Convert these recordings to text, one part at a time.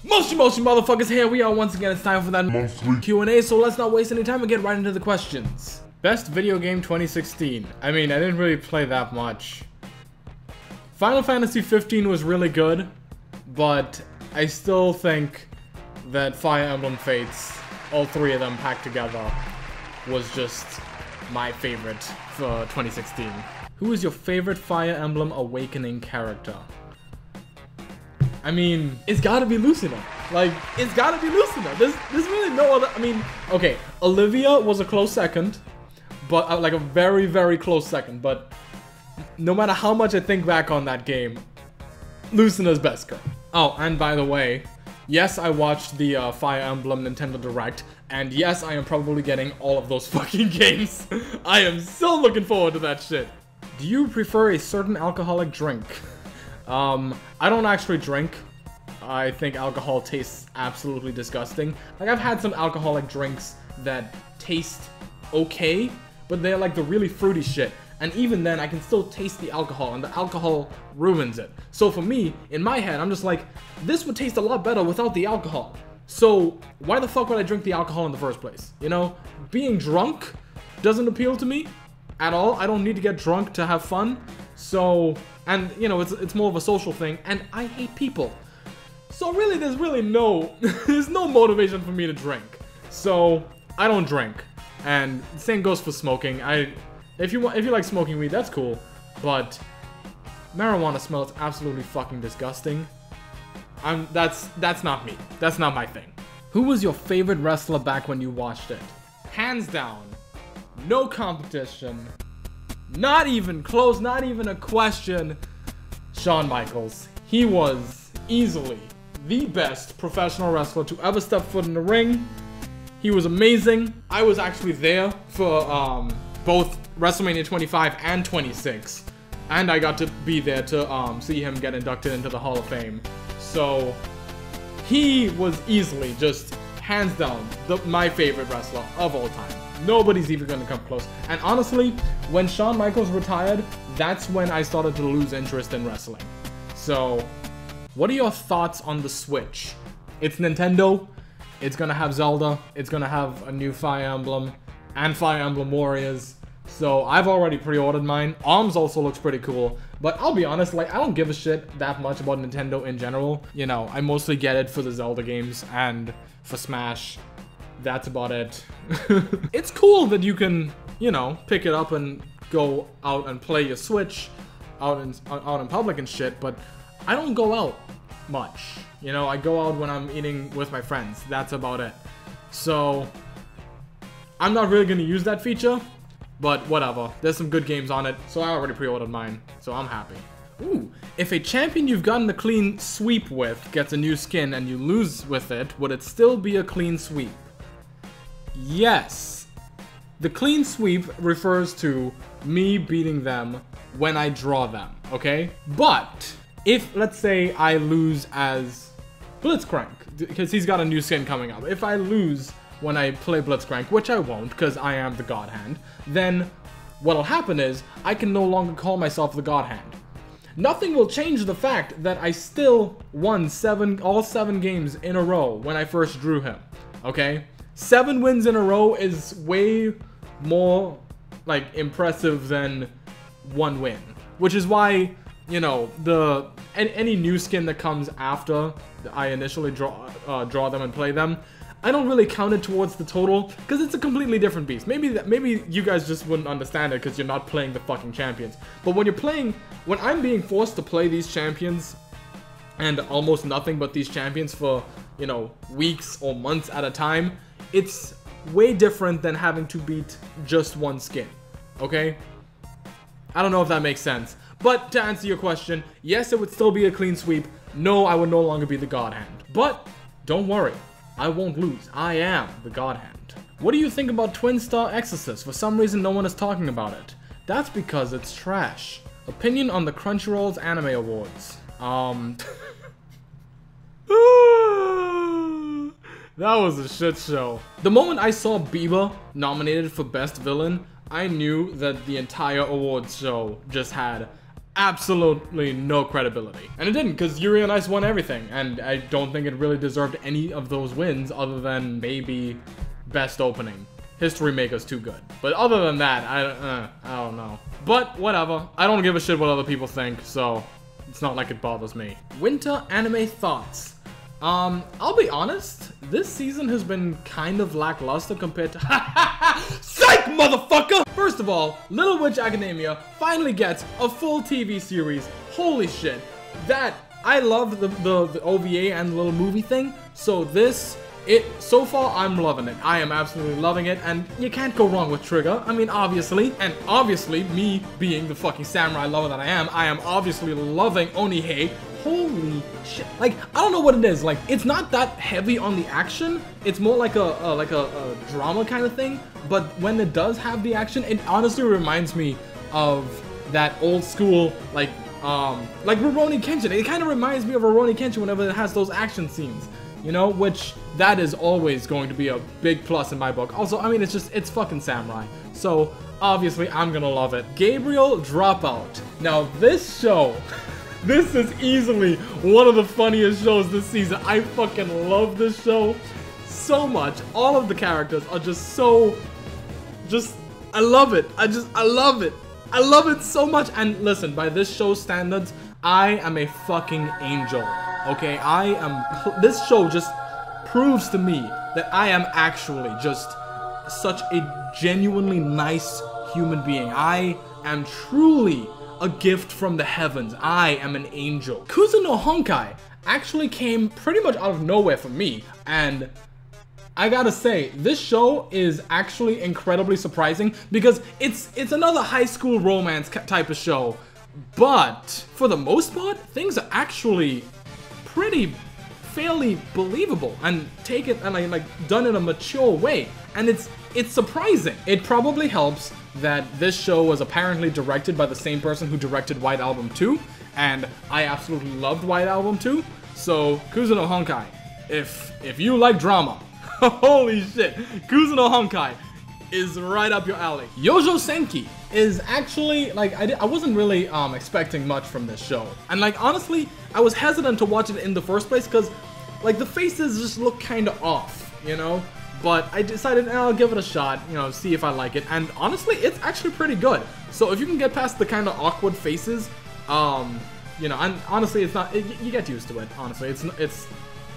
Moshi motherfuckers, here we are once again. It's time for that monthly Q&A, so let's not waste any time and get right into the questions. Best video game 2016. I mean, I didn't really play that much. Final Fantasy 15 was really good, but I still think that Fire Emblem Fates, all three of them packed together, was just my favorite for 2016. Who is your favorite Fire Emblem Awakening character? I mean, it's gotta be Lucina. Like, it's gotta be Lucina. There's really no other. I mean, okay, Olivia was a close second, but like a very, very close second. But no matter how much I think back on that game, Lucina's best girl. Oh, and by the way, yes, I watched the Fire Emblem Nintendo Direct, and yes, I am probably getting all of those fucking games. I am so looking forward to that shit. Do you prefer a certain alcoholic drink? I don't actually drink. I think alcohol tastes absolutely disgusting. Like, I've had some alcoholic drinks that taste okay, but they're like the really fruity shit. And even then, I can still taste the alcohol, and the alcohol ruins it. So for me, in my head, I'm just like, this would taste a lot better without the alcohol. So why the fuck would I drink the alcohol in the first place? You know, being drunk doesn't appeal to me at all. I don't need to get drunk to have fun. So, and you know, it's more of a social thing, and I hate people. So really, there's really there's no motivation for me to drink. So I don't drink. And the same goes for smoking. If you like smoking weed, that's cool, but marijuana smells absolutely fucking disgusting. That's not me. That's not my thing. Who was your favorite wrestler back when you watched it? Hands down, no competition. Not even close, not even a question. Shawn Michaels. He was easily the best professional wrestler to ever step foot in the ring. He was amazing. I was actually there for both WrestleMania 25 and 26. And I got to be there to see him get inducted into the Hall of Fame. So he was easily, just hands down, my favorite wrestler of all time. Nobody's even gonna come close. And honestly, when Shawn Michaels retired, that's when I started to lose interest in wrestling. So, what are your thoughts on the Switch? It's Nintendo, it's gonna have Zelda, it's gonna have a new Fire Emblem, and Fire Emblem Warriors. So, I've already pre-ordered mine. ARMS also looks pretty cool. But I'll be honest, like, I don't give a shit that much about Nintendo in general. You know, I mostly get it for the Zelda games and for Smash. That's about it. It's cool that you can, you know, pick it up and go out and play your Switch out in public and shit, but I don't go out much. You know, I go out when I'm eating with my friends. That's about it. So I'm not really gonna use that feature, but whatever. There's some good games on it, so I already pre-ordered mine, so I'm happy. Ooh, if a champion you've gotten a clean sweep with gets a new skin and you lose with it, would it still be a clean sweep? Yes. The clean sweep refers to me beating them when I draw them, okay? But if, let's say, I lose as Blitzcrank, because he's got a new skin coming up. If I lose when I play Blitzcrank, which I won't because I am the God Hand, then what'll happen is I can no longer call myself the God Hand. Nothing will change the fact that I still won all seven games in a row when I first drew him, okay? 7 wins in a row is way more, like, impressive than 1 win. Which is why, you know, any new skin that comes after I initially draw them and play them, I don't really count it towards the total, because it's a completely different beast. Maybe you guys just wouldn't understand it because you're not playing the fucking champions. But when I'm being forced to play these champions, and almost nothing but these champions for, you know, weeks or months at a time, it's way different than having to beat just one skin, okay? I don't know if that makes sense. But to answer your question, yes, it would still be a clean sweep. No, I would no longer be the God Hand. But don't worry, I won't lose. I am the God Hand. What do you think about Twin Star Exorcist? For some reason, no one is talking about it. That's because it's trash. Opinion on the Crunchyroll's Anime Awards. That was a shit show. The moment I saw Bieber nominated for Best Villain, I knew that the entire awards show just had absolutely no credibility. And it didn't, because Yuri on Ice won everything, and I don't think it really deserved any of those wins other than maybe best opening. History Maker's too good. But other than that, I don't know. But whatever. I don't give a shit what other people think, so it's not like it bothers me. Winter anime thoughts. I'll be honest, this season has been kind of lackluster compared to Psych, motherfucker! First of all, Little Witch Academia finally gets a full TV series. Holy shit. I love the OVA and the little movie thing, so so far I'm loving it. I am absolutely loving it, and you can't go wrong with Trigger. I mean, obviously, and obviously, me being the fucking samurai lover that I am obviously loving Onihei. Holy shit. Like, I don't know what it is. Like, it's not that heavy on the action. It's more like a drama kind of thing. But when it does have the action, it honestly reminds me of that old school, like Rurouni Kenshin. It kind of reminds me of Rurouni Kenshin whenever it has those action scenes. You know, which that is always going to be a big plus in my book. Also, I mean, it's fucking samurai. So, obviously, I'm gonna love it. Gabriel Dropout. Now, this show... This is easily one of the funniest shows this season. I fucking love this show so much. All of the characters are just I love it. I love it. I love it so much. And listen, by this show's standards, I am a fucking angel. Okay, this show just proves to me that I am actually just such a genuinely nice human being. I am truly a gift from the heavens. I am an angel. Kuzu no Honkai actually came pretty much out of nowhere for me, and I gotta say, this show is actually incredibly surprising because it's another high school romance type of show, but for the most part, things are actually fairly believable and done in a mature way, and it's surprising. It probably helps that this show was apparently directed by the same person who directed White Album 2, and I absolutely loved White Album 2, so Kuzu no Honkai, if you like drama, holy shit, Kuzu no Honkai is right up your alley. Youjo Senki is actually, like, I wasn't really expecting much from this show, and like, honestly, I was hesitant to watch it in the first place because, like, the faces just look kind of off, you know? But I decided, I'll give it a shot, you know, see if I like it. And honestly, it's actually pretty good. So if you can get past the kind of awkward faces, you know, and honestly, it's not, you get used to it, honestly. It's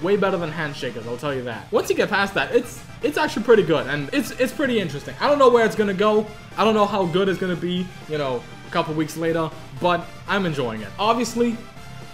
way better than Handshakers, I'll tell you that. Once you get past that, it's actually pretty good, and it's pretty interesting. I don't know where it's gonna go. I don't know how good it's gonna be, you know, a couple weeks later, but I'm enjoying it. Obviously,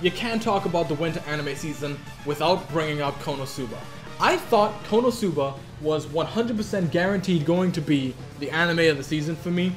you can't talk about the winter anime season without bringing up Konosuba. I thought Konosuba was 100% guaranteed going to be the anime of the season for me,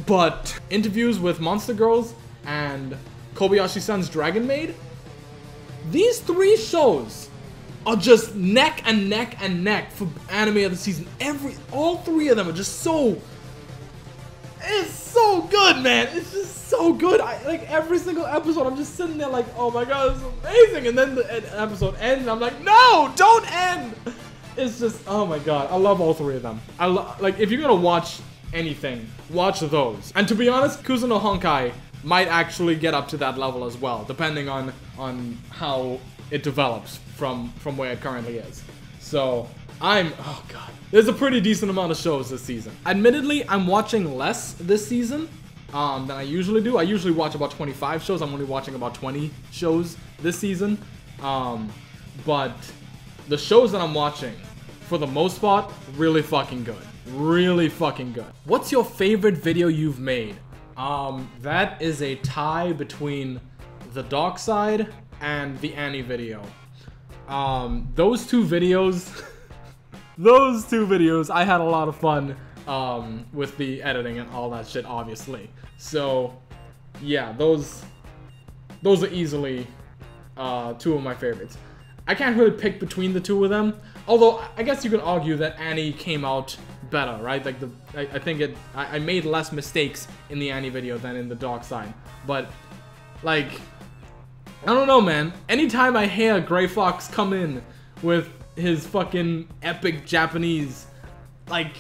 but interviews with Monster Girls and Kobayashi-san's Dragon Maid, these three shows are just neck and neck and neck for anime of the season. All three of them are just it's so good, man. It's just so good. Like, every single episode, I'm just sitting there like, oh my god, this is amazing. And then the episode ends, and I'm like, no, don't end. It's just, oh my god, I love all three of them. Like, if you're gonna watch anything, watch those. And to be honest, Kuzu no Honkai might actually get up to that level as well, depending on how it develops from where it currently is. So, oh god. There's a pretty decent amount of shows this season. Admittedly, I'm watching less this season than I usually do. I usually watch about 25 shows. I'm only watching about 20 shows this season. But the shows that I'm watching, for the most part, really fucking good. Really fucking good. What's your favorite video you've made? That is a tie between The Dark Side and the Annie video. Those two videos... Those two videos, I had a lot of fun with the editing and all that shit, obviously. So, yeah, those are easily two of my favorites. I can't really pick between the two of them, although I guess you could argue that Annie came out better, right? Like, I think I made less mistakes in the Annie video than in the Dark Side. But, like, I don't know, man. Anytime I hear Gray Fox come in with his fucking epic Japanese, like,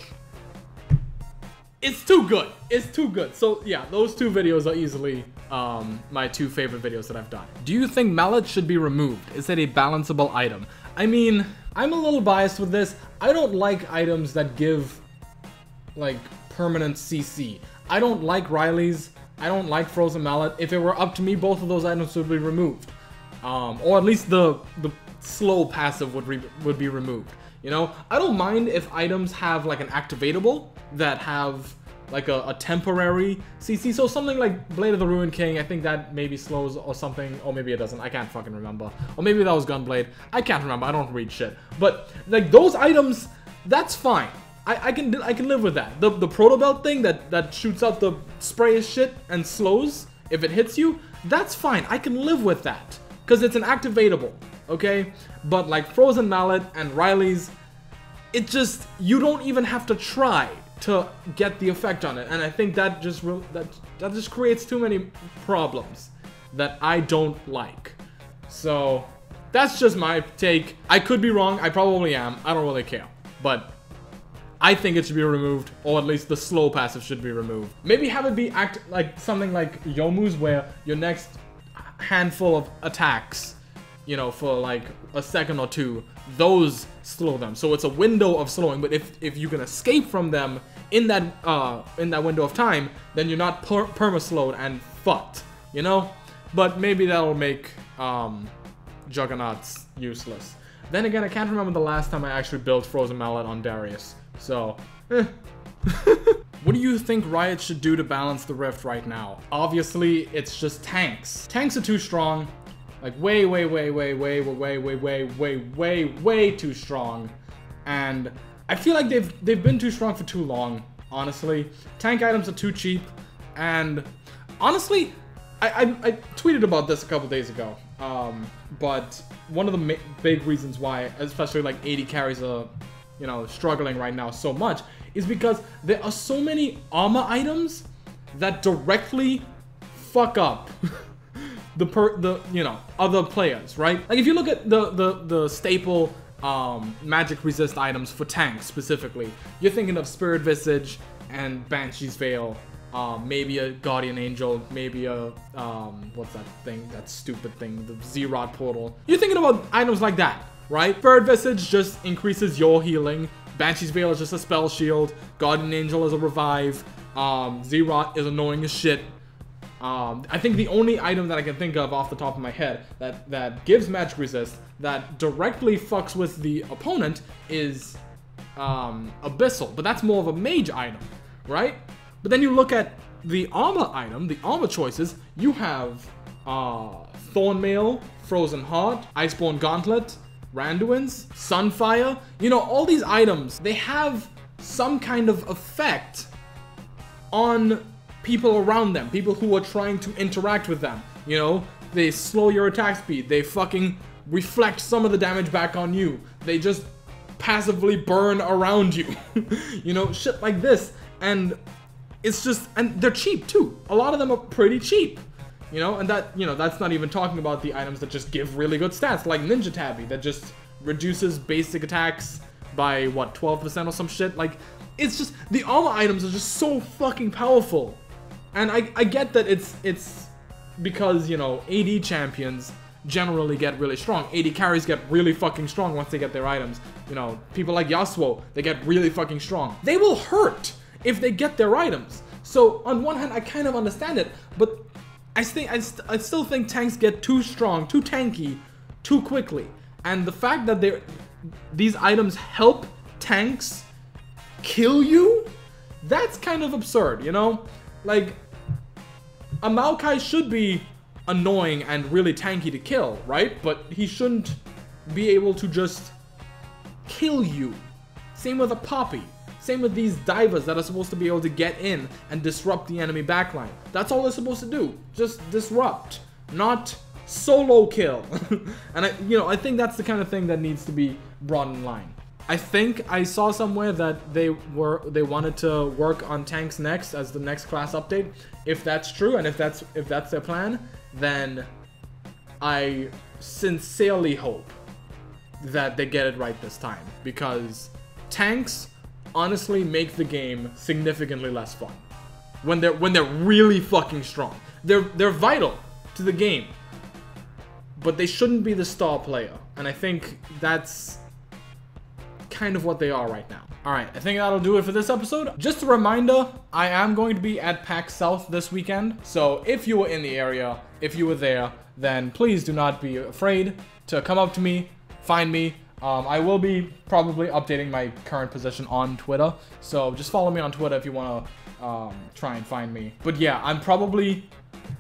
it's too good. It's too good. So yeah, those two videos are easily my two favorite videos that I've done. Do you think mallet should be removed? Is it a balanceable item? I mean, I'm a little biased with this. I don't like items that give like permanent CC. I don't like Riley's. I don't like Frozen Mallet. If it were up to me, both of those items would be removed. Or at least the slow passive would be removed. You know, I don't mind if items have like an activatable that have like a temporary CC. So something like Blade of the Ruined King, I think that maybe slows or something. Or maybe it doesn't. I can't fucking remember. Or maybe that was Gunblade. I can't remember. I don't read shit. But like those items, that's fine. I can live with that. The Proto Belt thing that shoots out the spray shit and slows if it hits you, that's fine. I can live with that because it's an activatable, okay? But like Frozen Mallet and Riley's, it just, you don't even have to try to get the effect on it, and I think that just creates too many problems that I don't like. So that's just my take. I could be wrong. I probably am. I don't really care, but I think it should be removed, or at least the slow passive should be removed. Maybe have it be like something like Yomu's, where your next handful of attacks, you know, for like a second or two, those slow them. So it's a window of slowing, but if you can escape from them in that window of time, then you're not perma-slowed and fucked, you know? But maybe that'll make Juggernauts useless. Then again, I can't remember the last time I actually built Frozen Mallet on Darius. So, What do you think Riot should do to balance the Rift right now? Obviously, it's just tanks. Tanks are too strong. Like way too strong. And I feel like they've been too strong for too long, honestly. Tank items are too cheap. And honestly, I tweeted about this a couple days ago. But one of the big reasons why, especially like 80 carries are, you know, struggling right now so much, is because there are so many armor items that directly fuck up the you know, other players, right? Like if you look at the staple magic resist items for tanks specifically, you're thinking of Spirit Visage and Banshee's Veil, maybe a Guardian Angel, maybe a what's that thing, that stupid thing, the Z-Rod portal. You're thinking about items like that, right? Spirit Visage just increases your healing. Banshee's Veil is just a spell shield. Guardian Angel is a revive. Z-Rot is annoying as shit. I think the only item that I can think of off the top of my head that gives magic resist that directly fucks with the opponent is Abyssal, but that's more of a mage item, right? But then you look at the armor item, the armor choices, you have Thornmail, Frozen Heart, Iceborne Gauntlet, Randuin's, Sunfire. You know, all these items, they have some kind of effect on people around them, people who are trying to interact with them. You know, they slow your attack speed, they fucking reflect some of the damage back on you, they just passively burn around you. You know, shit like this. And it's just, and they're cheap too. A lot of them are pretty cheap. You know, and that, you know, that's not even talking about the items that just give really good stats, like Ninja Tabby, that just reduces basic attacks by, what, 12% or some shit? Like, it's just, the armor items are just so fucking powerful. And I get that it's because, you know, AD champions generally get really strong. AD carries get really fucking strong once they get their items. You know, people like Yasuo, they get really fucking strong. They will hurt if they get their items. So, on one hand, I kind of understand it, but I still think tanks get too strong, too tanky, too quickly. And the fact that these items help tanks kill you, that's kind of absurd, you know? Like, a Maokai should be annoying and really tanky to kill, right? But he shouldn't be able to just kill you. Same with a Poppy. Same with these divers that are supposed to be able to get in and disrupt the enemy backline. That's all they're supposed to do. Just disrupt, not solo kill. And I think that's the kind of thing that needs to be brought in line. I think I saw somewhere that they wanted to work on tanks next as the next class update. If that's true, and if that's their plan, then I sincerely hope that they get it right this time, because tanks honestly make the game significantly less fun. When they're really fucking strong. They're vital to the game. But they shouldn't be the star player. And I think that's kind of what they are right now. Alright, I think that'll do it for this episode. Just a reminder, I am going to be at PAX South this weekend. So if you were in the area, if you were there, then please do not be afraid to come up to me, find me. I will be probably updating my current position on Twitter. So just follow me on Twitter if you want to try and find me. But yeah, I'm probably,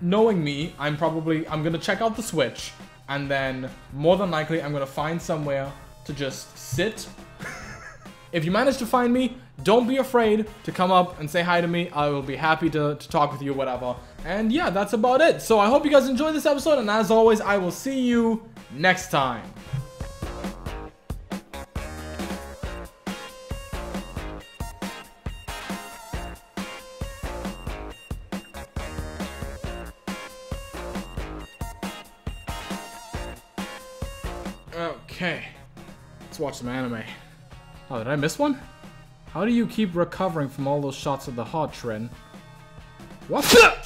knowing me, I'm going to check out the Switch. And then, more than likely, I'm going to find somewhere to just sit. If you manage to find me, don't be afraid to come up and say hi to me. I will be happy to talk with you, whatever. And yeah, that's about it. So I hope you guys enjoyed this episode. And as always, I will see you next time. Okay, let's watch some anime. Oh, did I miss one? How do you keep recovering from all those shots of the heart, Trin? What the?